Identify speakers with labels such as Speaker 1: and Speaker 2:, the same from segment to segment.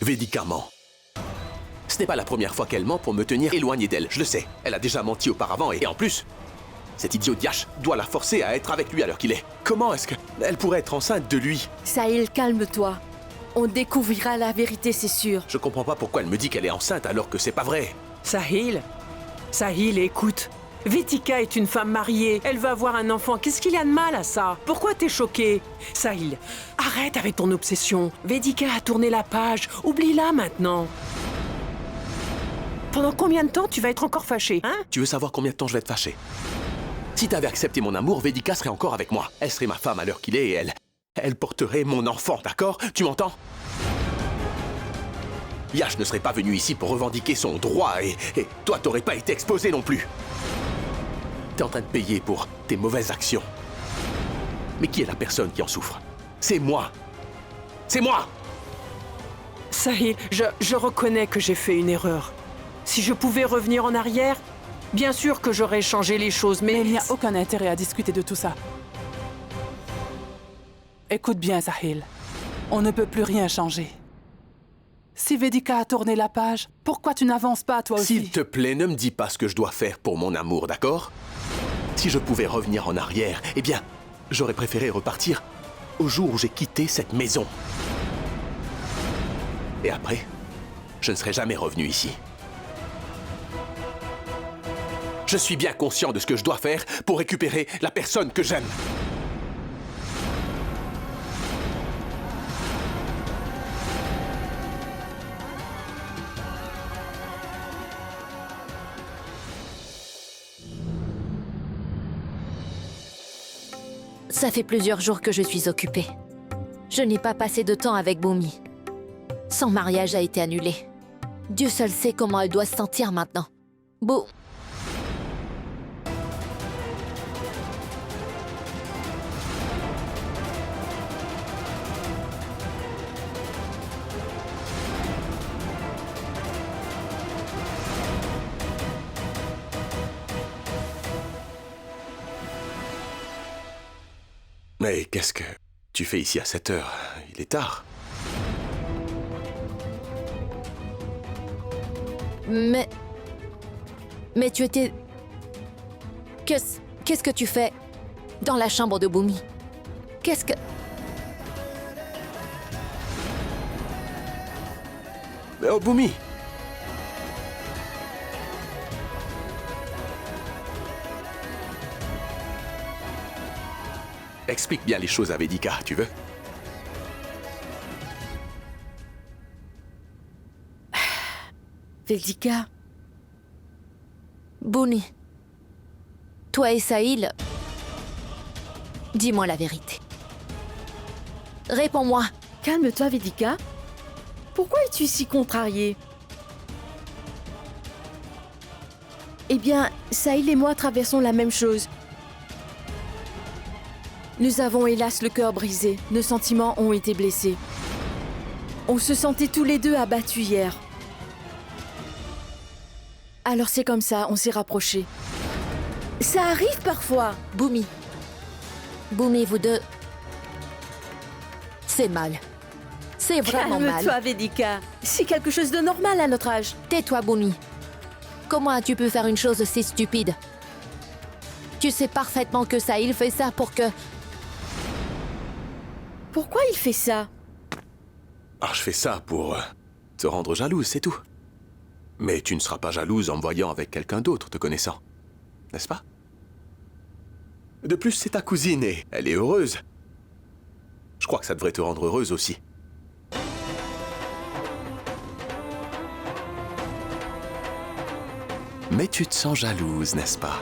Speaker 1: Vedika ment. Ce n'est pas la première fois qu'elle ment pour me tenir éloigné d'elle, je le sais. Elle a déjà menti auparavant et en plus, cet idiot Yash doit la forcer à être avec lui à l'heure qu'il est. Comment est-ce qu'elle pourrait être enceinte de lui?
Speaker 2: Sahil, calme-toi. On découvrira la vérité, c'est sûr.
Speaker 1: Je comprends pas pourquoi elle me dit qu'elle est enceinte alors que c'est pas vrai.
Speaker 3: Sahil, écoute. Vedika est une femme mariée. Elle va avoir un enfant. Qu'est-ce qu'il y a de mal à ça? Pourquoi t'es choqué? Sahil, arrête avec ton obsession. Vedika a tourné la page. Oublie-la maintenant. Pendant combien de temps tu vas être encore fâché, hein?
Speaker 1: Tu veux savoir combien de temps je vais être fâché? Si t'avais accepté mon amour, Vedika serait encore avec moi. Elle serait ma femme à l'heure qu'il est et elle porterait mon enfant, d'accord? Tu m'entends? Yash ne serait pas venu ici pour revendiquer son droit et toi t'aurais pas été exposé non plus. T'es en train de payer pour tes mauvaises actions. Mais qui est la personne qui en souffre? C'est moi. C'est moi!
Speaker 3: Sahil, je reconnais que j'ai fait une erreur. Si je pouvais revenir en arrière, bien sûr que j'aurais changé les choses, mais
Speaker 4: il n'y a aucun intérêt à discuter de tout ça. Écoute bien, Sahil. On ne peut plus rien changer. Si Vedika a tourné la page, pourquoi tu n'avances pas toi aussi?
Speaker 1: S'il te plaît, ne me dis pas ce que je dois faire pour mon amour, d'accord? Si je pouvais revenir en arrière, eh bien, j'aurais préféré repartir au jour où j'ai quitté cette maison. Et après, je ne serais jamais revenu ici. Je suis bien conscient de ce que je dois faire pour récupérer la personne que j'aime.
Speaker 2: Ça fait plusieurs jours que je suis occupée. Je n'ai pas passé de temps avec Bhumi. Son mariage a été annulé. Dieu seul sait comment elle doit se sentir maintenant.
Speaker 1: Mais qu'est-ce que tu fais ici à cette heure? Il est tard.
Speaker 2: Mais tu étais... Qu'est-ce que tu fais dans la chambre de Bhumi? Qu'est-ce que...
Speaker 1: Oh, Bhumi! Explique bien les choses à Vedika, tu veux?
Speaker 2: Vedika... Bhumi... Toi et Sahil... Dis-moi la vérité. Réponds-moi. Calme-toi, Vedika. Pourquoi es-tu si contrariée? Eh bien, Sahil et moi traversons la même chose. Nous avons hélas le cœur brisé. Nos sentiments ont été blessés. On se sentait tous les deux abattus hier. Alors c'est comme ça, on s'est rapprochés. Ça arrive parfois. Bhumi, vous deux... C'est mal. C'est vraiment mal. Calme-toi, Vedika. C'est quelque chose de normal à notre âge. Tais-toi, Bhumi. Comment as-tu pu faire une chose si stupide? Tu sais parfaitement que Sahil fait ça pour que... Pourquoi il fait ça?
Speaker 1: Ah, je fais ça pour te rendre jalouse, c'est tout. Mais tu ne seras pas jalouse en me voyant avec quelqu'un d'autre te connaissant. N'est-ce pas? De plus, c'est ta cousine et elle est heureuse. Je crois que ça devrait te rendre heureuse aussi. Mais tu te sens jalouse, n'est-ce pas?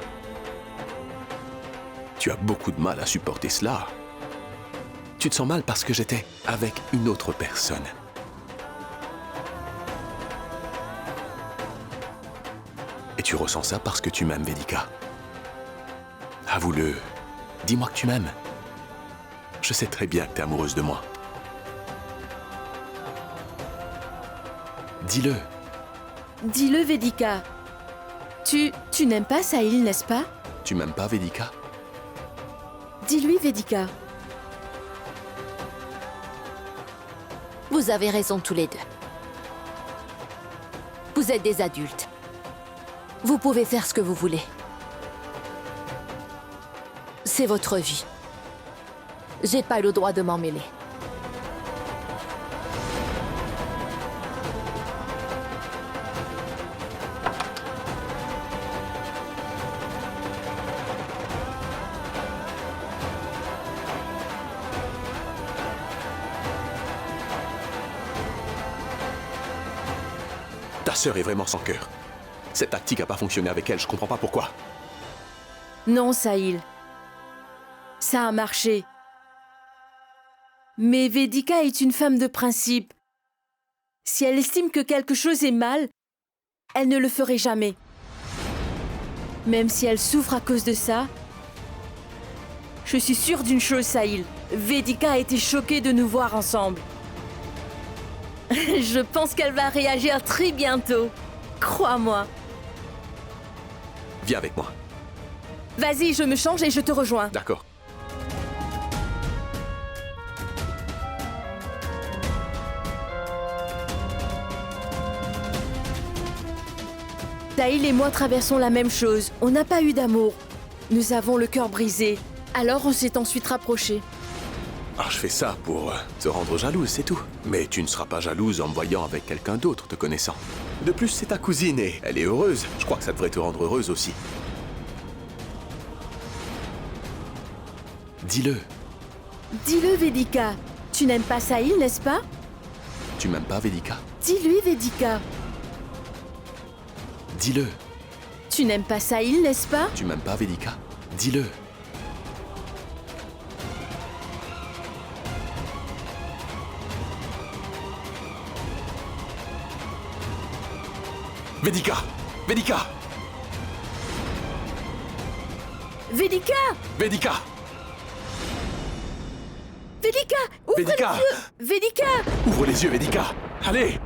Speaker 1: Tu as beaucoup de mal à supporter cela. Tu te sens mal parce que j'étais avec une autre personne. Et tu ressens ça parce que tu m'aimes, Vedika. Avoue-le. Dis-moi que tu m'aimes. Je sais très bien que tu es amoureuse de moi. Dis-le.
Speaker 2: Dis-le, Vedika. Tu n'aimes pas Sahil, n'est-ce pas?
Speaker 1: Tu m'aimes pas, Vedika?
Speaker 2: Dis-lui, Vedika. Vous avez raison tous les deux. Vous êtes des adultes. Vous pouvez faire ce que vous voulez. C'est votre vie. J'ai pas le droit de m'en mêler.
Speaker 1: Ta sœur est vraiment sans cœur. Cette tactique n'a pas fonctionné avec elle, je comprends pas pourquoi.
Speaker 5: Non, Sahil. Ça a marché. Mais Vedika est une femme de principe. Si elle estime que quelque chose est mal, elle ne le ferait jamais. Même si elle souffre à cause de ça, je suis sûre d'une chose, Sahil. Vedika a été choquée de nous voir ensemble. Je pense qu'elle va réagir très bientôt. Crois-moi.
Speaker 1: Viens avec moi.
Speaker 5: Vas-y, je me change et je te rejoins.
Speaker 1: D'accord.
Speaker 5: Sahil et moi traversons la même chose. On n'a pas eu d'amour. Nous avons le cœur brisé. Alors on s'est ensuite rapprochés.
Speaker 1: Alors je fais ça pour te rendre jalouse, c'est tout. Mais tu ne seras pas jalouse en me voyant avec quelqu'un d'autre te connaissant. De plus, c'est ta cousine et elle est heureuse. Je crois que ça devrait te rendre heureuse aussi. Dis-le.
Speaker 5: Dis-le, Vedika. Tu n'aimes pas Sahil, n'est-ce pas?
Speaker 1: Tu m'aimes pas, Vedika?
Speaker 5: Dis-lui, Vedika.
Speaker 1: Dis-le.
Speaker 5: Tu n'aimes pas Sahil, n'est-ce pas?
Speaker 1: Tu m'aimes pas, Vedika? Dis-le. Vedika! Vedika!
Speaker 5: Vedika!
Speaker 1: Vedika!
Speaker 5: Vedika! Ouvre
Speaker 1: Vedika!
Speaker 5: les yeux! Vedika!
Speaker 1: Ouvre les yeux, Vedika! Allez!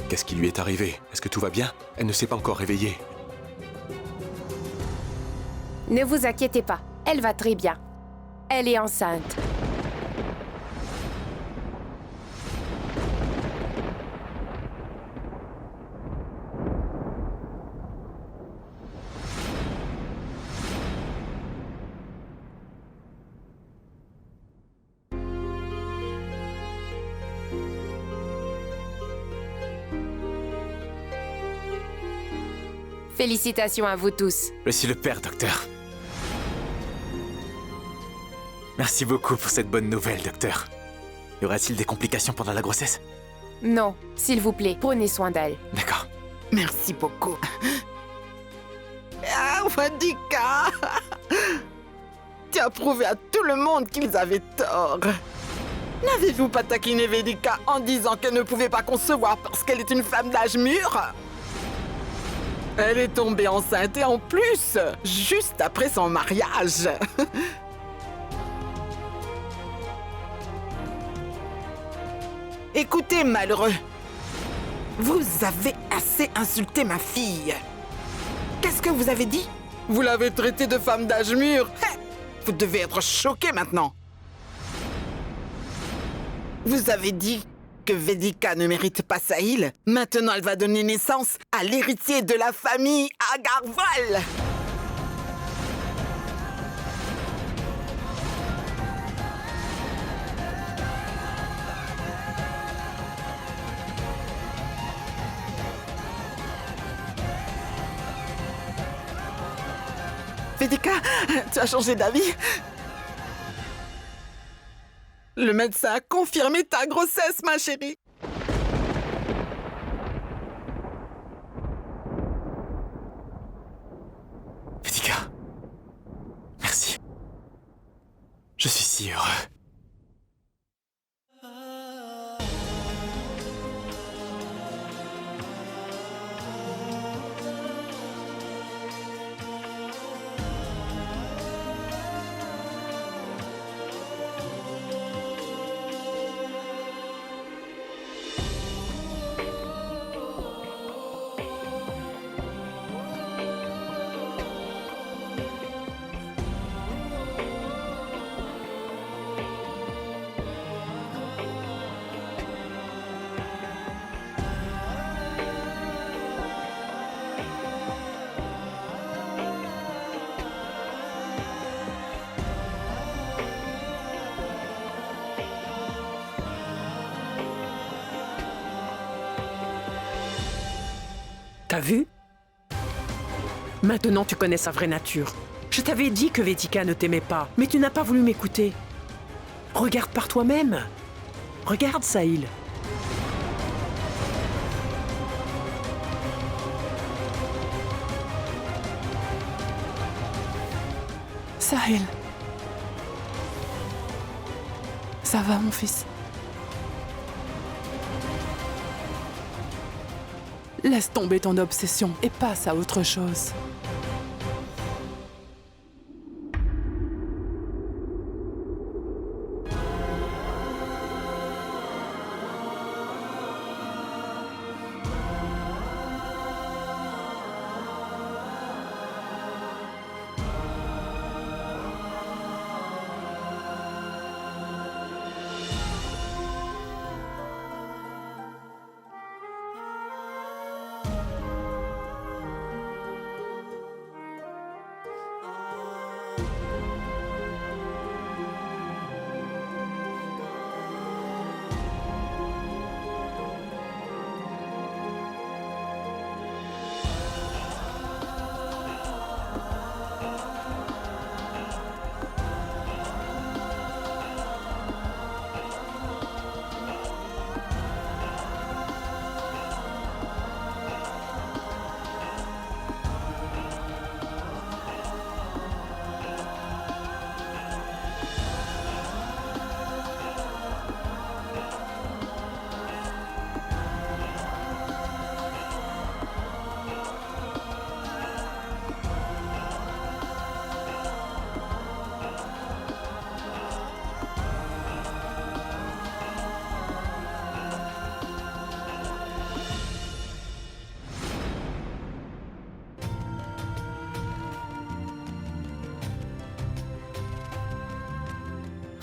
Speaker 1: Qu'est-ce qui lui est arrivé? Est-ce que tout va bien? Elle ne s'est pas encore réveillée.
Speaker 6: Ne vous inquiétez pas, elle va très bien. Elle est enceinte. Félicitations à vous tous.
Speaker 7: Je suis le père, docteur. Merci beaucoup pour cette bonne nouvelle, docteur. Y aura-t-il des complications pendant la grossesse?
Speaker 6: Non, s'il vous plaît, prenez soin d'elle.
Speaker 7: D'accord.
Speaker 8: Merci beaucoup. Ah, Vedika! Tu as prouvé à tout le monde qu'ils avaient tort. N'avez-vous pas taquiné Vedika en disant qu'elle ne pouvait pas concevoir parce qu'elle est une femme d'âge mûr? Elle est tombée enceinte et en plus, juste après son mariage. Écoutez, malheureux. Vous avez assez insulté ma fille. Qu'est-ce que vous avez dit? Vous l'avez traitée de femme d'âge mûr. Vous devez être choqué maintenant. Vous avez dit que Vedika ne mérite pas Sahil. Maintenant, elle va donner naissance à l'héritier de la famille Agarwal. Vedika, tu as changé d'avis? Le médecin a confirmé ta grossesse, ma chérie.
Speaker 7: Vedika. Merci. Je suis si heureux.
Speaker 3: T'as vu? Maintenant, tu connais sa vraie nature. Je t'avais dit que Vedika ne t'aimait pas, mais tu n'as pas voulu m'écouter. Regarde par toi-même. Regarde, Sahil.
Speaker 4: Sahil. Ça va, mon fils? Laisse tomber ton obsession et passe à autre chose.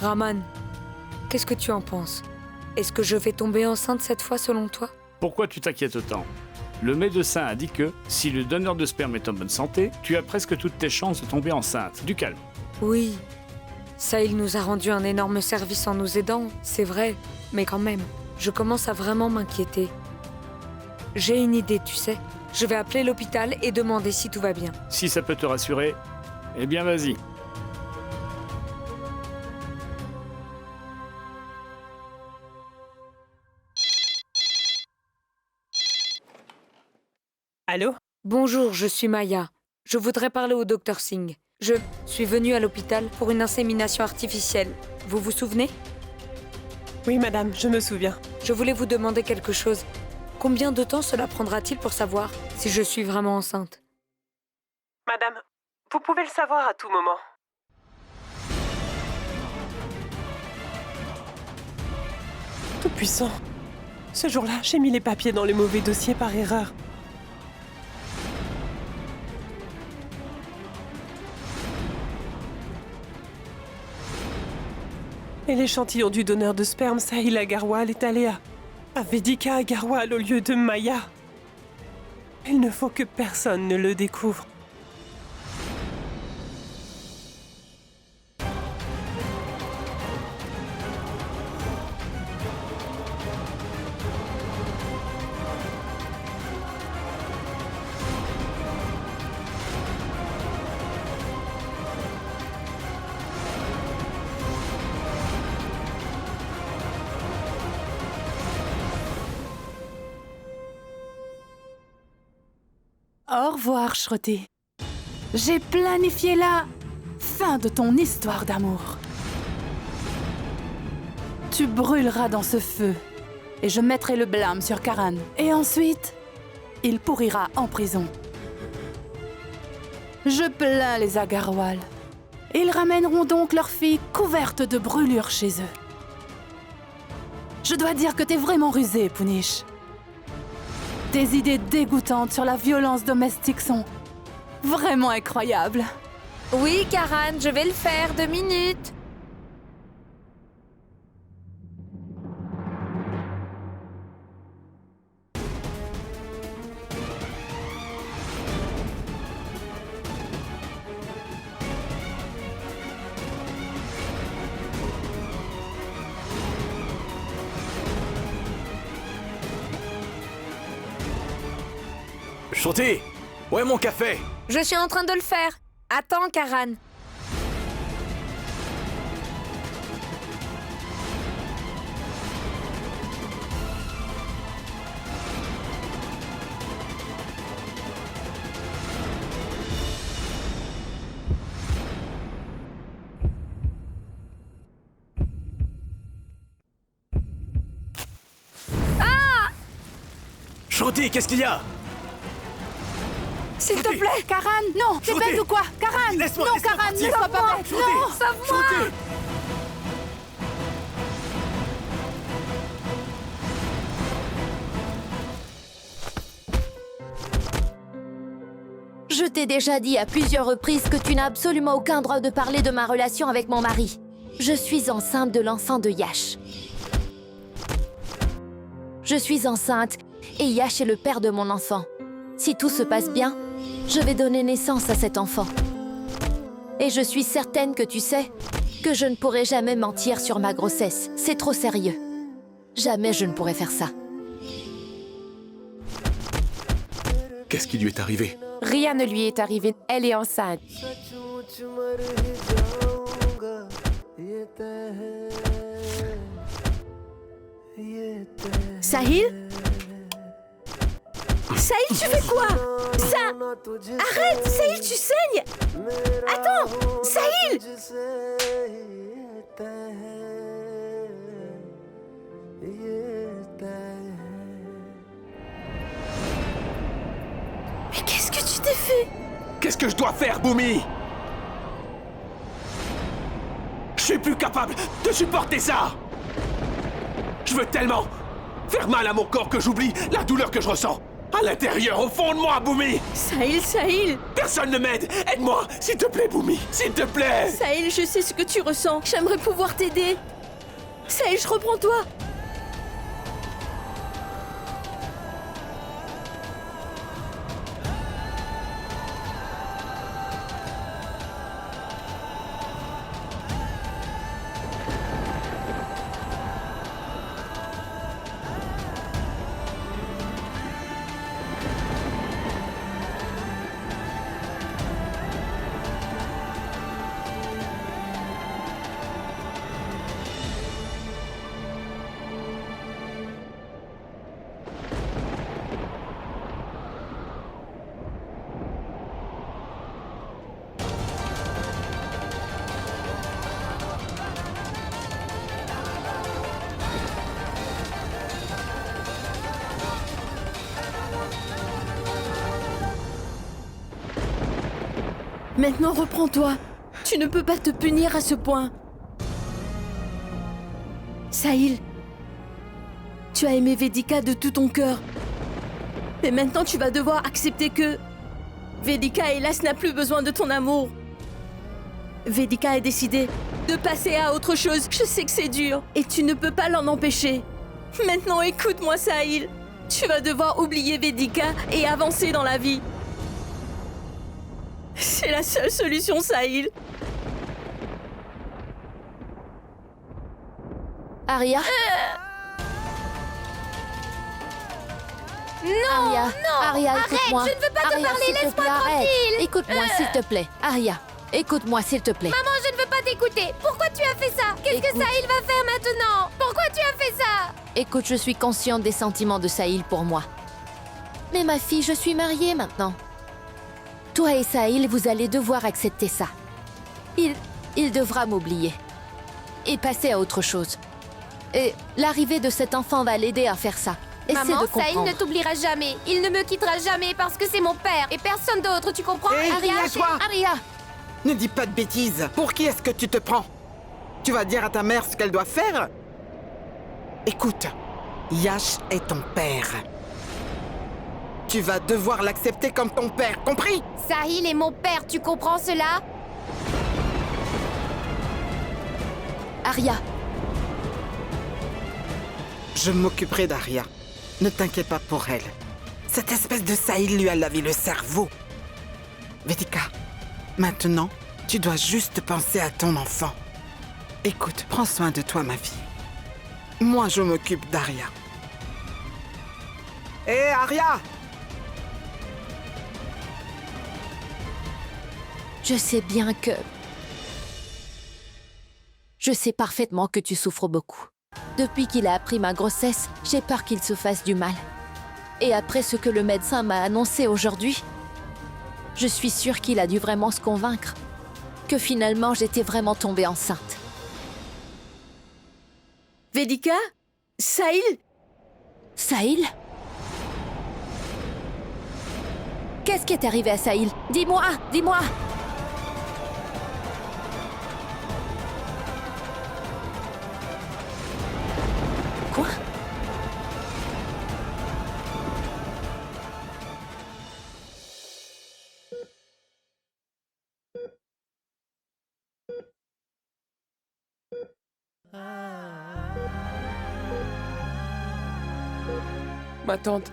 Speaker 9: Raman, qu'est-ce que tu en penses? Est-ce que je vais tomber enceinte cette fois selon toi?
Speaker 10: Pourquoi tu t'inquiètes autant? Le médecin a dit que, si le donneur de sperme est en bonne santé, tu as presque toutes tes chances de tomber enceinte. Du calme.
Speaker 9: Oui. Sahil nous a rendu un énorme service en nous aidant, c'est vrai. Mais quand même, je commence à vraiment m'inquiéter. J'ai une idée, tu sais. Je vais appeler l'hôpital et demander si tout va bien.
Speaker 10: Si ça peut te rassurer, eh bien vas-y.
Speaker 3: Allô?
Speaker 9: Bonjour, je suis Maya. Je voudrais parler au docteur Singh. Je suis venue à l'hôpital pour une insémination artificielle. Vous vous souvenez?
Speaker 3: Oui, madame, je me souviens.
Speaker 9: Je voulais vous demander quelque chose. Combien de temps cela prendra-t-il pour savoir si je suis vraiment enceinte?
Speaker 3: Madame, vous pouvez le savoir à tout moment. Tout puissant. Ce jour-là, j'ai mis les papiers dans le mauvais dossier par erreur. Et l'échantillon du donneur de sperme, Sahil Agarwal, est allé à Vedika Agarwal au lieu de Maya. Il ne faut que personne ne le découvre.
Speaker 4: Au revoir, Shruti. J'ai planifié la fin de ton histoire d'amour. Tu brûleras dans ce feu et je mettrai le blâme sur Karan. Et ensuite, il pourrira en prison. Je plains les Agarwal. Ils ramèneront donc leur fille couverte de brûlures chez eux. Je dois dire que t'es vraiment rusé, Punish. Tes idées dégoûtantes sur la violence domestique sont vraiment incroyables.
Speaker 6: Oui, Karan, je vais le faire, 2 minutes.
Speaker 7: Shruti, où est mon café?
Speaker 9: Je suis en train de le faire. Attends, Karan.
Speaker 7: Shruti, qu'est-ce qu'il y a?
Speaker 9: S'il te plaît.
Speaker 4: Karan, non, t'es
Speaker 7: Shruti.
Speaker 4: bête ou quoi? Karan,
Speaker 7: Laisse-moi,
Speaker 4: non,
Speaker 7: laisse-moi
Speaker 4: Karan,
Speaker 7: partir.
Speaker 4: ne sois pas bête.
Speaker 7: Shruti.
Speaker 4: Non,
Speaker 9: Sauve-moi.
Speaker 7: Shruti.
Speaker 2: Je t'ai déjà dit à plusieurs reprises que tu n'as absolument aucun droit de parler de ma relation avec mon mari. Je suis enceinte de l'enfant de Yash. Je suis enceinte et Yash est le père de mon enfant. Si tout se passe bien, je vais donner naissance à cet enfant. Et je suis certaine que tu sais que je ne pourrai jamais mentir sur ma grossesse. C'est trop sérieux. Jamais je ne pourrai faire ça.
Speaker 1: Qu'est-ce qui lui est arrivé?
Speaker 6: Rien ne lui est arrivé. Elle est enceinte.
Speaker 5: Sahil? Sahil, tu fais quoi? Arrête, Sahil, tu saignes! Attends, Sahil! Mais qu'est-ce que tu t'es fait?
Speaker 1: Qu'est-ce que je dois faire, Bhumi? Je suis plus capable de supporter ça! Je veux tellement faire mal à mon corps que j'oublie la douleur que je ressens. À l'intérieur, au fond de moi, Bhumi!
Speaker 5: Sahil, Sahil!
Speaker 1: Personne ne m'aide! Aide-moi! S'il te plaît, Bhumi! S'il te plaît!
Speaker 5: Sahil, je sais ce que tu ressens. J'aimerais pouvoir t'aider. Sahil, je reprends toi. Maintenant, reprends-toi. Tu ne peux pas te punir à ce point. Sahil, tu as aimé Vedika de tout ton cœur. Mais maintenant, tu vas devoir accepter que Vedika, hélas, n'a plus besoin de ton amour. Vedika a décidé de passer à autre chose. Je sais que c'est dur et tu ne peux pas l'en empêcher. Maintenant, écoute-moi, Sahil. Tu vas devoir oublier Vedika et avancer dans la vie. C'est la seule solution, Sahil.
Speaker 2: Arya?
Speaker 6: Non,
Speaker 2: Arya,
Speaker 6: non,
Speaker 2: Arya,
Speaker 6: arrête,
Speaker 2: écoute-moi.
Speaker 6: je ne veux pas te
Speaker 2: Arya,
Speaker 6: parler,
Speaker 2: s'il te
Speaker 6: laisse-moi
Speaker 2: plaît, arrête.
Speaker 6: tranquille.
Speaker 2: Écoute-moi, s'il te plaît. Arya, écoute-moi, s'il te plaît.
Speaker 6: Maman, je ne veux pas t'écouter. Pourquoi tu as fait ça? Qu'est-ce que
Speaker 2: Écoute.
Speaker 6: Sahil va faire maintenant? Pourquoi tu as fait ça?
Speaker 2: Écoute, je suis consciente des sentiments de Sahil pour moi. Mais ma fille, je suis mariée maintenant. Toi et Sahil, vous allez devoir accepter ça. Il devra m'oublier. Et passer à autre chose. Et l'arrivée de cet enfant va l'aider à faire ça. Essaie
Speaker 6: Maman,
Speaker 2: de
Speaker 6: Sahil
Speaker 2: comprendre.
Speaker 6: ne t'oubliera jamais. Il ne me quittera jamais parce que c'est mon père et personne d'autre, tu comprends?
Speaker 8: Hé, lâche-toi!
Speaker 2: Arya,
Speaker 8: Ne dis pas de bêtises. Pour qui est-ce que tu te prends? Tu vas dire à ta mère ce qu'elle doit faire? Écoute, Yash est ton père. Tu vas devoir l'accepter comme ton père, compris?
Speaker 6: Sahil est mon père, tu comprends cela?
Speaker 2: Arya,
Speaker 8: Je m'occuperai d'Arya. Ne t'inquiète pas pour elle. Cette espèce de Sahil lui a lavé le cerveau. Vedika, maintenant, tu dois juste penser à ton enfant. Écoute, prends soin de toi, ma fille. Moi, je m'occupe d'Arya. Hé, Arya!
Speaker 2: Je sais bien que... Je sais parfaitement que tu souffres beaucoup. Depuis qu'il a appris ma grossesse, j'ai peur qu'il se fasse du mal. Et après ce que le médecin m'a annoncé aujourd'hui, je suis sûre qu'il a dû vraiment se convaincre que finalement j'étais vraiment tombée enceinte.
Speaker 5: Vedika? Sahil?
Speaker 2: Sahil? Qu'est-ce qui est arrivé à Sahil? Dis-moi, dis-moi! Quoi?
Speaker 11: Ma tante,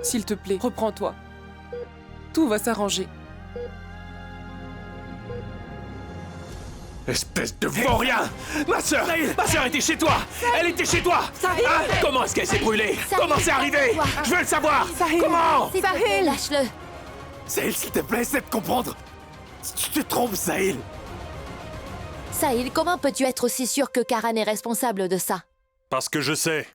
Speaker 11: s'il te plaît, reprends-toi. Tout va s'arranger.
Speaker 1: Espèce de vaurien! Ma sœur était chez toi! Elle était chez toi! Ah, comment est-ce qu'elle s'est brûlée? Comment c'est arrivé? Je veux le savoir! Comment?
Speaker 2: Sahil, lâche-le!
Speaker 7: Sahil, s'il te plaît, essaie de comprendre. Tu te trompes, Sahil.
Speaker 2: Sahil, comment peux-tu être aussi sûr que Karan est responsable de ça?
Speaker 12: Parce que je sais.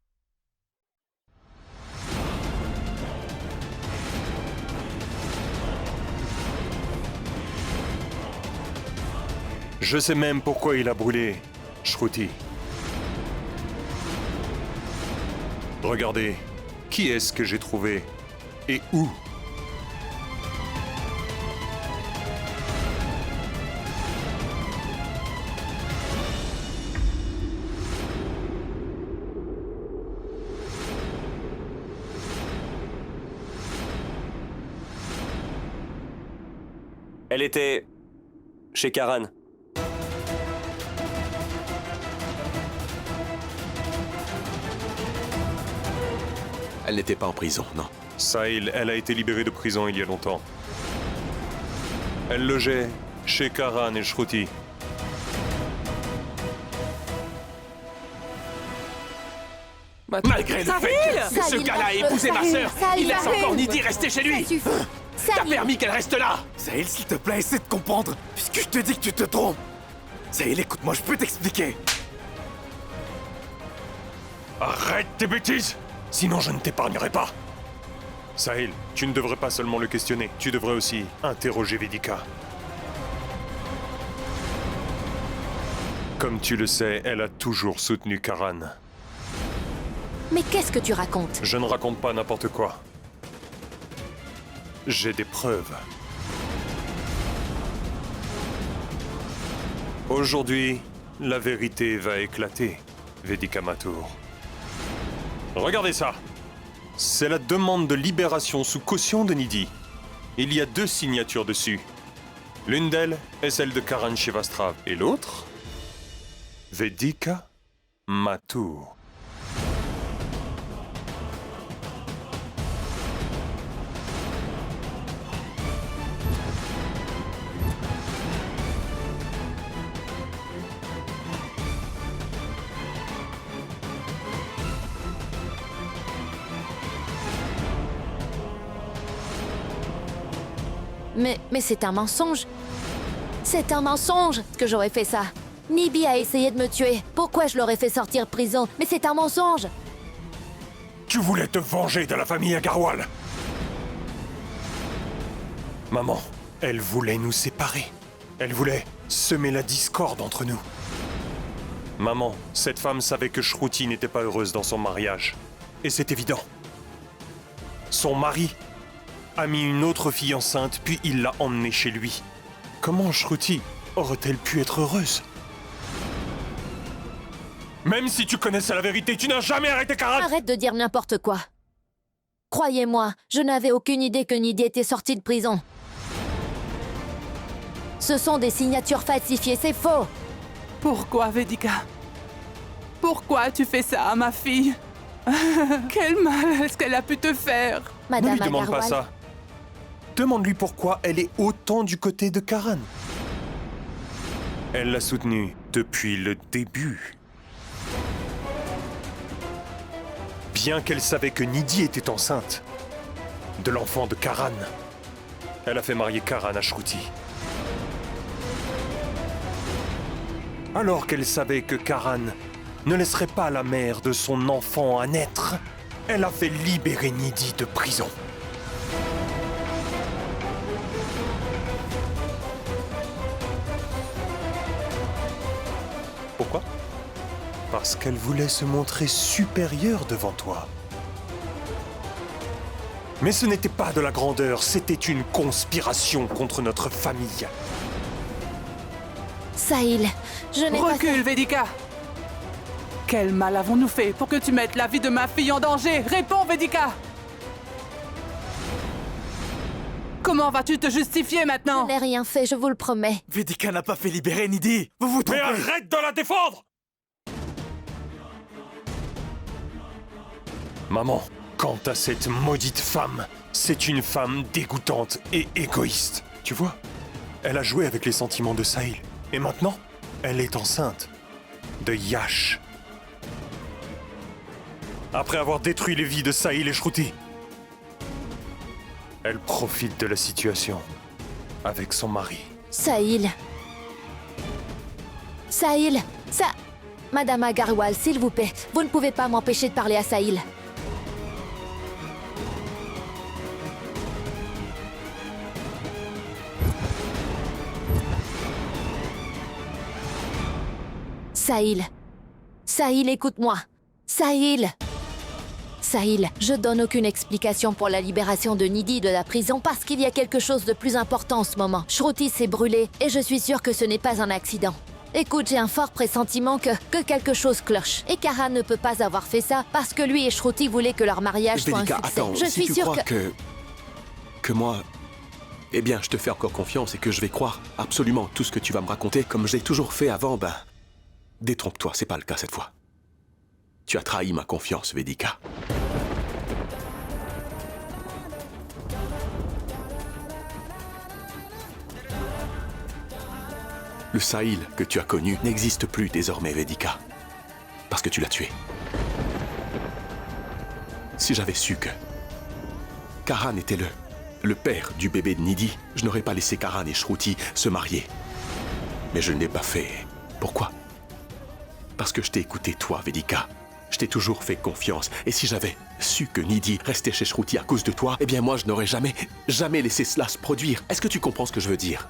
Speaker 12: Je sais même pourquoi il a brûlé Shruti. Regardez, qui est-ce que j'ai trouvé et où?
Speaker 13: Elle était chez Karan.
Speaker 1: Elle n'était pas en prison, non.
Speaker 12: Sahil, elle a été libérée de prison il y a longtemps. Elle logeait chez Karan et Shruti.
Speaker 1: Malgré le fait que ce gars-là ait épousé ma sœur, il laisse encore Nidhi rester chez lui. T'as permis qu'elle reste là.
Speaker 7: Sahil, s'il te plaît, essaie de comprendre. Puisque je te dis que tu te trompes. Sahil, écoute-moi, je peux t'expliquer.
Speaker 12: Arrête tes bêtises! Sinon je ne t'épargnerai pas. Sahil, tu ne devrais pas seulement le questionner, tu devrais aussi interroger Vedika. Comme tu le sais, elle a toujours soutenu Karan.
Speaker 2: Mais qu'est-ce que tu racontes?
Speaker 12: Je ne raconte pas n'importe quoi. J'ai des preuves. Aujourd'hui, la vérité va éclater, Vedika Mathur. Regardez ça. C'est la demande de libération sous caution de Nidhi. Il y a 2 signatures dessus. L'une d'elles est celle de Karan Shivastrav et l'autre, Vedika Mathur.
Speaker 2: Mais c'est un mensonge. C'est un mensonge que j'aurais fait ça. Nidhi a essayé de me tuer. Pourquoi je l'aurais fait sortir de prison? Mais c'est un mensonge.
Speaker 12: Tu voulais te venger de la famille Agarwal. Maman, elle voulait nous séparer. Elle voulait semer la discorde entre nous. Maman, cette femme savait que Shruti n'était pas heureuse dans son mariage. Et c'est évident. Son mari a mis une autre fille enceinte, puis il l'a emmenée chez lui. Comment Shruti aurait-elle pu être heureuse? Même si tu connaissais la vérité, tu n'as jamais arrêté Karan!
Speaker 2: Arrête de dire n'importe quoi. Croyez-moi, je n'avais aucune idée que Nidhi était sortie de prison. Ce sont des signatures falsifiées, c'est faux!
Speaker 4: Pourquoi, Vedika? Pourquoi as-tu fait ça à ma fille? Quel mal est-ce qu'elle a pu te faire?
Speaker 2: Madame
Speaker 12: Ne lui demande
Speaker 2: Agarwal.
Speaker 12: pas ça. Demande-lui pourquoi elle est autant du côté de Karan. Elle l'a soutenue depuis le début. Bien qu'elle savait que Nidhi était enceinte de l'enfant de Karan, elle a fait marier Karan à Shruti. Alors qu'elle savait que Karan ne laisserait pas la mère de son enfant à naître, elle a fait libérer Nidhi de prison. Pourquoi? Parce qu'elle voulait se montrer supérieure devant toi. Mais ce n'était pas de la grandeur, c'était une conspiration contre notre famille.
Speaker 2: Sahil, je n'ai pas...
Speaker 4: Recule, Vedika! Quel mal avons-nous fait pour que tu mettes la vie de ma fille en danger? Réponds, Vedika! Comment vas-tu te justifier maintenant?
Speaker 2: Je n'ai rien fait, je vous le promets.
Speaker 7: Vedika n'a pas fait libérer Nidhi. Vous vous trompez.
Speaker 12: Mais arrête de la défendre! Maman, quant à cette maudite femme, c'est une femme dégoûtante et égoïste. Tu vois, elle a joué avec les sentiments de Sahil. Et maintenant, elle est enceinte de Yash. Après avoir détruit les vies de Sahil et Shruti, elle profite de la situation avec son mari.
Speaker 2: Sahil. Sahil, ça... Madame Agarwal, s'il vous plaît, vous ne pouvez pas m'empêcher de parler à Sahil. Sahil. Sahil, écoute-moi. Sahil. Sahil, je donne aucune explication pour la libération de Nidhi de la prison parce qu'il y a quelque chose de plus important en ce moment. Shruti s'est brûlée et je suis sûre que ce n'est pas un accident. Écoute, j'ai un fort pressentiment que quelque chose cloche. Et Karan ne peut pas avoir fait ça parce que lui et Shruti voulaient que leur mariage soit un
Speaker 1: Vedika,
Speaker 2: succès.
Speaker 1: attends,
Speaker 2: Je
Speaker 1: si
Speaker 2: suis
Speaker 1: tu
Speaker 2: sûre
Speaker 1: crois que moi... Eh bien, je te fais encore confiance et que je vais croire absolument tout ce que tu vas me raconter comme j'ai toujours fait avant, ben... Détrompe-toi, c'est pas le cas cette fois. Tu as trahi ma confiance, Vedika. Le Sahil que tu as connu n'existe plus désormais, Vedika. Parce que tu l'as tué. Si j'avais su que Karan était le père du bébé de Nidhi, je n'aurais pas laissé Karan et Shruti se marier. Mais je ne l'ai pas fait. Pourquoi? Parce que je t'ai écouté, toi, Vedika. Je t'ai toujours fait confiance. Et si j'avais su que Nidhi restait chez Shruti à cause de toi, eh bien moi, je n'aurais jamais laissé cela se produire. Est-ce que tu comprends ce que je veux dire?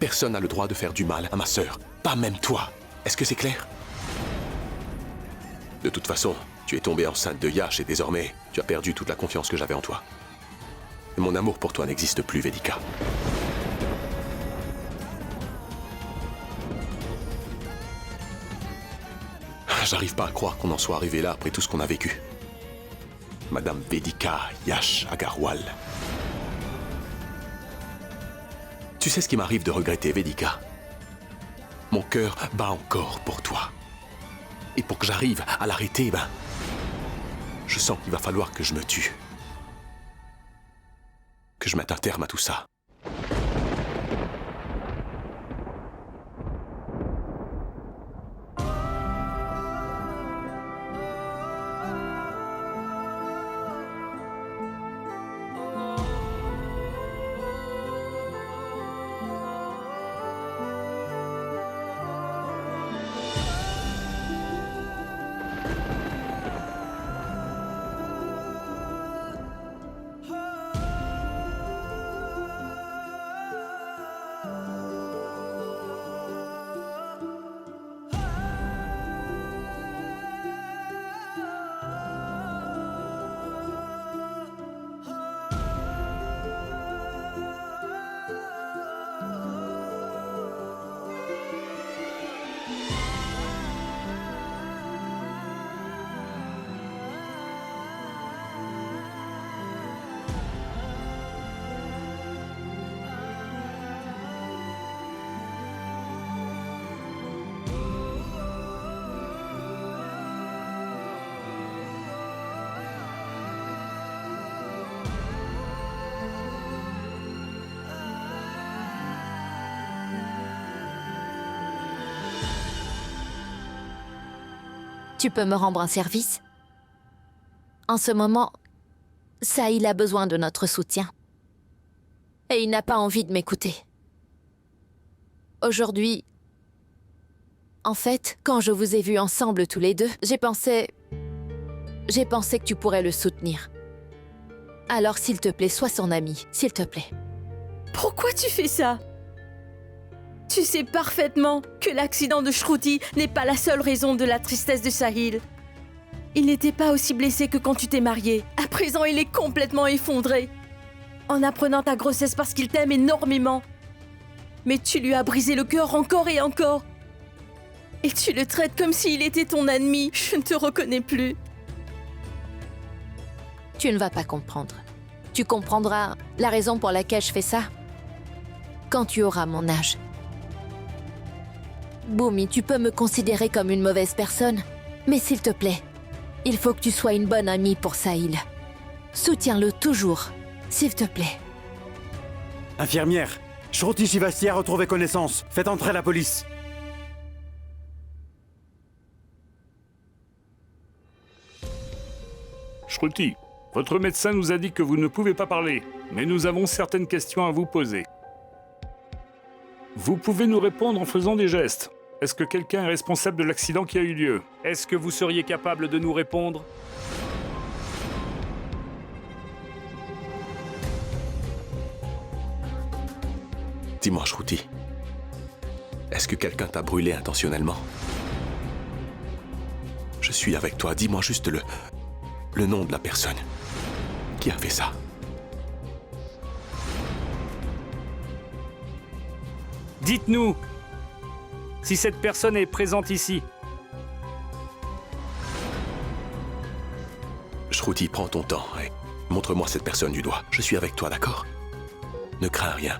Speaker 1: Personne n'a le droit de faire du mal à ma sœur. Pas même toi. Est-ce que c'est clair? De toute façon, tu es tombée enceinte de Yash et désormais, tu as perdu toute la confiance que j'avais en toi. Et mon amour pour toi n'existe plus, Vedika. J'arrive pas à croire qu'on en soit arrivé là après tout ce qu'on a vécu. Madame Vedika Yash Agarwal. Tu sais ce qui m'arrive de regretter, Vedika? Mon cœur bat encore pour toi. Et pour que j'arrive à l'arrêter, ben... Je sens qu'il va falloir que je me tue. Que je mette un terme à tout ça.
Speaker 2: Tu peux me rendre un service? En ce moment, Sahil a besoin de notre soutien. Et il n'a pas envie de m'écouter. Aujourd'hui, En fait, quand je vous ai vus ensemble tous les deux, j'ai pensé que tu pourrais le soutenir. Alors s'il te plaît, sois son ami, s'il te plaît.
Speaker 5: Pourquoi tu fais ça? Tu sais parfaitement que l'accident de Shruti n'est pas la seule raison de la tristesse de Sahil. Il n'était pas aussi blessé que quand tu t'es mariée. À présent, il est complètement effondré. En apprenant ta grossesse parce qu'il t'aime énormément. Mais tu lui as brisé le cœur encore et encore. Et tu le traites comme s'il était ton ennemi. Je ne te reconnais plus.
Speaker 2: Tu ne vas pas comprendre. Tu comprendras la raison pour laquelle je fais ça quand tu auras mon âge. Bhumi, tu peux me considérer comme une mauvaise personne, mais s'il te plaît, il faut que tu sois une bonne amie pour Sahil. Soutiens-le toujours, s'il te plaît.
Speaker 14: Infirmière, Shruti Shivasti a retrouvé connaissance. Faites entrer la police.
Speaker 10: Shruti, votre médecin nous a dit que vous ne pouvez pas parler, mais nous avons certaines questions à vous poser. Vous pouvez nous répondre en faisant des gestes. Est-ce que quelqu'un est responsable de l'accident qui a eu lieu? Est-ce que vous seriez capable de nous répondre?
Speaker 1: Dis-moi, Shruti, est-ce que quelqu'un t'a brûlé intentionnellement? Je suis avec toi, dis-moi juste le nom de la personne qui a fait ça.
Speaker 10: Dites-nous si cette personne est présente ici.
Speaker 1: Shruti, prends ton temps et montre-moi cette personne du doigt. Je suis avec toi, d'accord? Ne crains rien.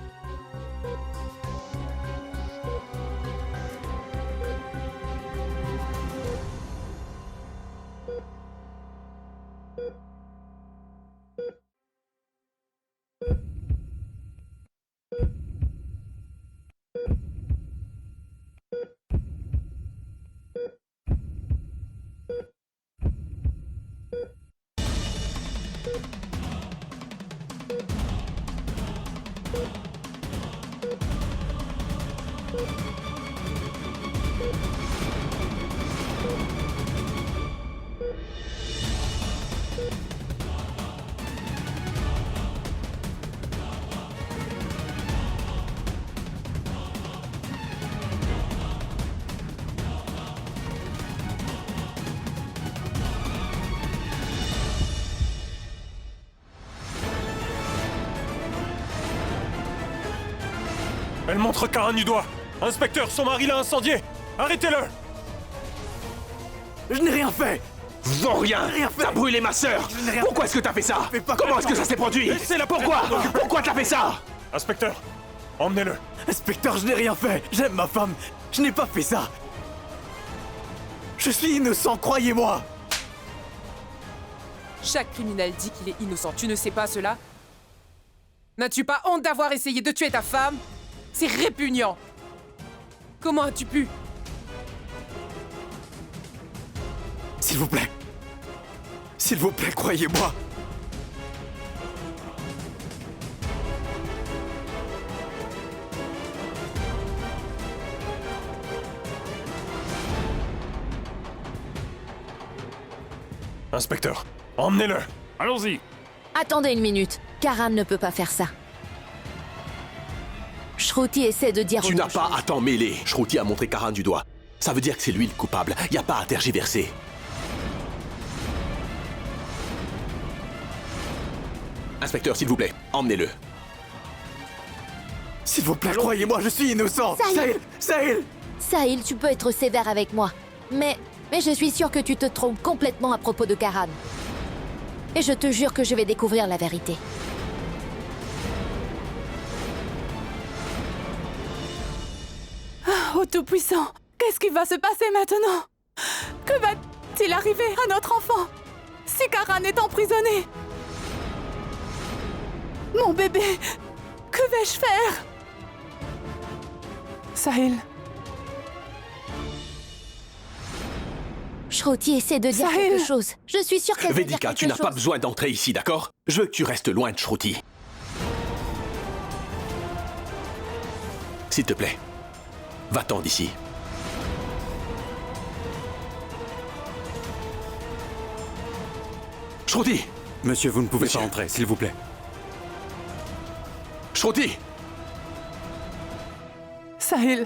Speaker 12: Elle montre Karan du doigt. Inspecteur, son mari l'a incendié. Arrêtez-le.
Speaker 14: Je n'ai rien fait.
Speaker 1: Non, rien. T'as brûlé ma sœur. Pourquoi est-ce que t'as fait ça? Comment est-ce que ça s'est produit? Pourquoi t'as fait ça?
Speaker 12: Inspecteur, emmenez-le.
Speaker 14: Inspecteur, je n'ai rien fait. J'aime ma femme. Je n'ai pas fait ça. Je suis innocent, croyez-moi.
Speaker 11: Chaque criminel dit qu'il est innocent. Tu ne sais pas cela? N'as-tu pas honte d'avoir essayé de tuer ta femme? C'est répugnant. Comment as-tu pu?
Speaker 14: S'il vous plaît. S'il vous plaît, croyez-moi.
Speaker 12: Inspecteur, emmenez-le.
Speaker 10: Allons-y.
Speaker 2: Attendez une minute. Karan ne peut pas faire ça. Shruti essaie de dire...
Speaker 1: Tu n'as pas à t'en mêler. Shruti a montré Karan du doigt. Ça veut dire que c'est lui le coupable. Y a pas à tergiverser. Inspecteur, s'il vous plaît, emmenez-le.
Speaker 14: S'il vous plaît, croyez-moi, je suis innocent. Sahil.
Speaker 2: Sahil, tu peux être sévère avec moi. Mais je suis sûre que tu te trompes complètement à propos de Karan. Et je te jure que je vais découvrir la vérité.
Speaker 4: Oh Tout-Puissant, qu'est-ce qui va se passer maintenant? Que va-t-il arriver à notre enfant si Karan est emprisonné? Mon bébé, que vais-je faire? Sahil.
Speaker 2: Shruti essaie de dire quelque chose. Je suis sûre qu'elle veut dire quelque
Speaker 1: Vedika, tu n'as pas besoin d'entrer ici, d'accord? Je veux que tu restes loin de Shruti. S'il te plaît, va-t'en d'ici. Shruti!
Speaker 14: Monsieur, vous ne pouvez
Speaker 1: Monsieur.
Speaker 14: pas entrer, s'il vous plaît.
Speaker 1: Shruti!
Speaker 4: Sahil.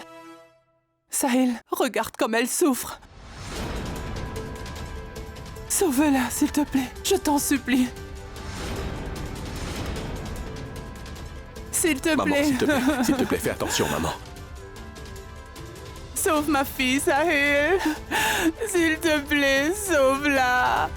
Speaker 4: Sahil, regarde comme elle souffre. Sauve-la, s'il te plaît. Je t'en supplie. S'il te
Speaker 1: Maman,
Speaker 4: plaît.
Speaker 1: s'il te plaît, fais attention, maman.
Speaker 4: Sauve ma fille, Sahil. S'il te plaît, sauve-la.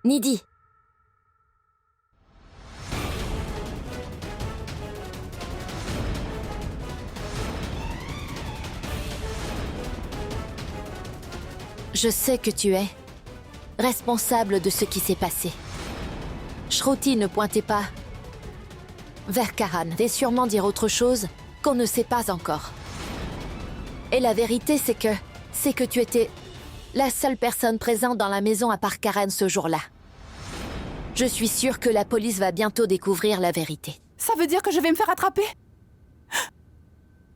Speaker 2: Nidhi. Je sais que tu es responsable de ce qui s'est passé. Shruti ne pointait pas vers Karan et sûrement dire autre chose qu'on ne sait pas encore. Et la vérité, c'est que tu étais la seule personne présente dans la maison à part Karan ce jour-là. Je suis sûre que la police va bientôt découvrir la vérité.
Speaker 4: Ça veut dire que je vais me faire attraper?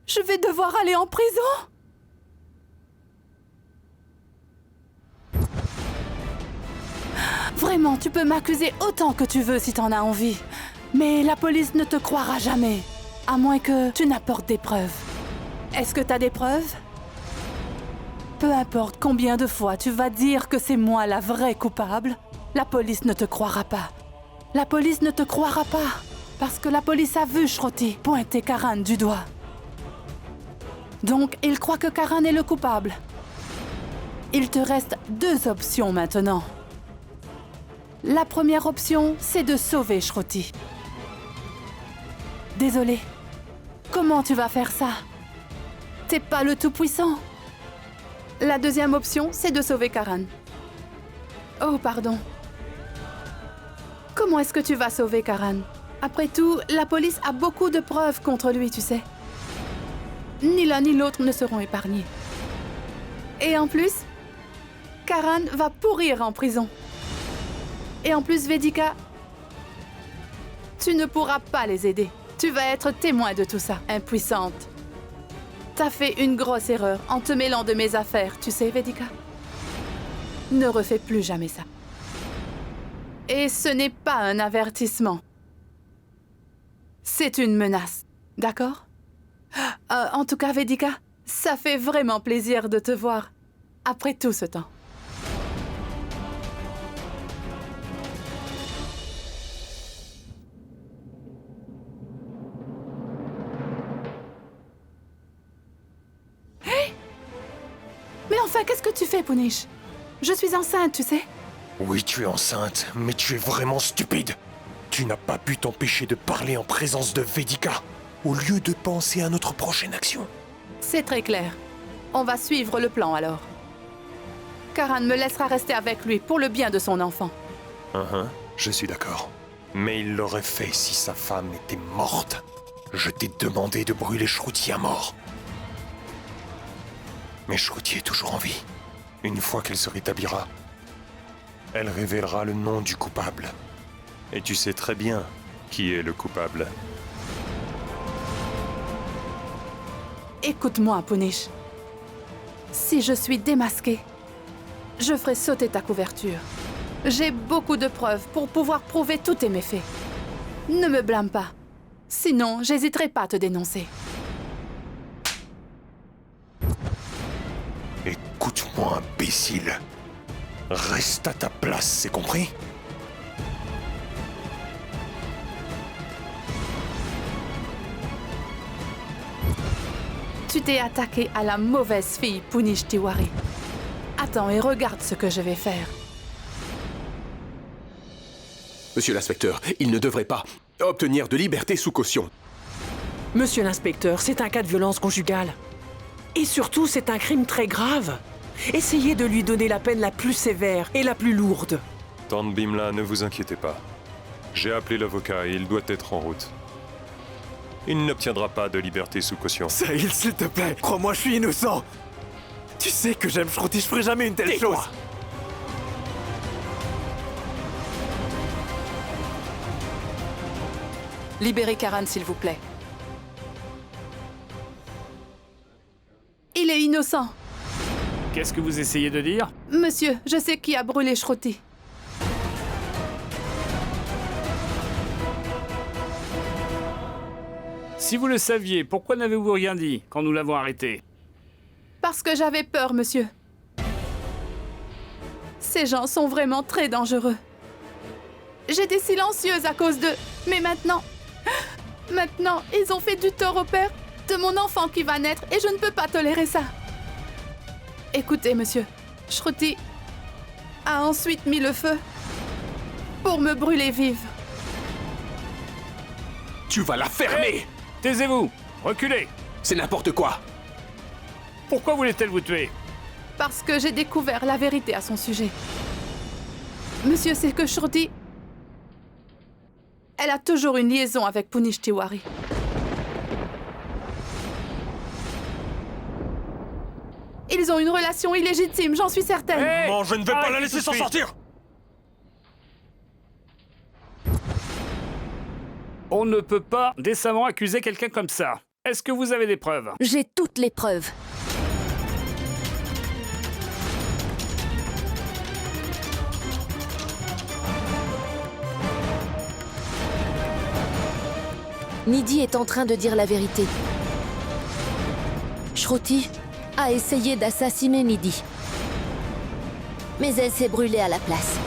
Speaker 4: Je vais devoir aller en prison? Vraiment, tu peux m'accuser autant que tu veux si t'en as envie. Mais la police ne te croira jamais. À moins que tu n'apportes des preuves. Est-ce que t'as des preuves? Peu importe combien de fois tu vas dire que c'est moi la vraie coupable, la police ne te croira pas. La police ne te croira pas. Parce que la police a vu Shruti pointer Karan du doigt. Donc, il croit que Karan est le coupable. Il te reste 2 options maintenant. La première option, c'est de sauver Shruti. Désolé. Comment tu vas faire ça? T'es pas le Tout-Puissant. La deuxième option, c'est de sauver Karan. Oh, pardon. Comment est-ce que tu vas sauver Karan? Après tout, la police a beaucoup de preuves contre lui, tu sais. Ni l'un ni l'autre ne seront épargnés. Et en plus, Karan va pourrir en prison. Et en plus, Vedika, tu ne pourras pas les aider. Tu vas être témoin de tout ça, impuissante. T'as fait une grosse erreur en te mêlant de mes affaires, tu sais, Vedika? Ne refais plus jamais ça. Et ce n'est pas un avertissement. C'est une menace, d'accord? En tout cas, Vedika, ça fait vraiment plaisir de te voir après tout ce temps. Hé! Mais enfin, qu'est-ce que tu fais, Punish? Je suis enceinte, tu sais.
Speaker 12: Oui, tu es enceinte, mais tu es vraiment stupide. Tu n'as pas pu t'empêcher de parler en présence de Vedika, au lieu de penser à notre prochaine action.
Speaker 4: C'est très clair. On va suivre le plan alors. Karan me laissera rester avec lui pour le bien de son enfant.
Speaker 12: Je suis d'accord. Mais il l'aurait fait si sa femme était morte. Je t'ai demandé de brûler Shruti à mort. Mais Shruti est toujours en vie. Une fois qu'elle se rétablira, elle révélera le nom du coupable. Et tu sais très bien qui est le coupable.
Speaker 4: Écoute-moi, Punish. Si je suis démasquée, je ferai sauter ta couverture. J'ai beaucoup de preuves pour pouvoir prouver tous tes méfaits. Ne me blâme pas. Sinon, j'hésiterai pas à te dénoncer.
Speaker 12: Écoute-moi, imbécile. Reste à ta place, c'est compris?
Speaker 4: Tu t'es attaqué à la mauvaise fille, Punish Tiwari. Attends et regarde ce que je vais faire.
Speaker 1: Monsieur l'inspecteur, il ne devrait pas obtenir de liberté sous caution.
Speaker 3: Monsieur l'inspecteur, c'est un cas de violence conjugale. Et surtout, c'est un crime très grave. Essayez de lui donner la peine la plus sévère et la plus lourde.
Speaker 12: Tante Bimla, ne vous inquiétez pas. J'ai appelé l'avocat et il doit être en route. Il n'obtiendra pas de liberté sous caution.
Speaker 14: Sahil, s'il te plaît, crois-moi, je suis innocent. Tu sais que j'aime Shruti, je ferai jamais une telle chose.
Speaker 4: Libérez Karan, s'il vous plaît. Il est innocent.
Speaker 10: Qu'est-ce que vous essayez de dire?
Speaker 4: Monsieur, je sais qui a brûlé Shruti.
Speaker 10: Si vous le saviez, pourquoi n'avez-vous rien dit quand nous l'avons arrêté?
Speaker 4: Parce que j'avais peur, monsieur. Ces gens sont vraiment très dangereux. J'étais silencieuse à cause d'eux, mais maintenant... Maintenant, ils ont fait du tort au père de mon enfant qui va naître et je ne peux pas tolérer ça. Écoutez, monsieur, Shruti a ensuite mis le feu pour me brûler vive.
Speaker 1: Tu vas la fermer!
Speaker 10: Hey, taisez-vous! Reculez!
Speaker 1: C'est n'importe quoi!
Speaker 10: Pourquoi voulait-elle vous tuer?
Speaker 4: Parce que j'ai découvert la vérité à son sujet. Monsieur, c'est que Shruti... Elle a toujours une liaison avec Punish Tiwari. Ils ont une relation illégitime, j'en suis certaine.
Speaker 10: Hey,
Speaker 12: non, je ne vais pas la laisser s'en sortir!
Speaker 10: On ne peut pas décemment accuser quelqu'un comme ça. Est-ce que vous avez des preuves?
Speaker 2: J'ai toutes les preuves. Nidhi est en train de dire la vérité. Shruti a essayé d'assassiner Nidhi. Mais elle s'est brûlée à la place.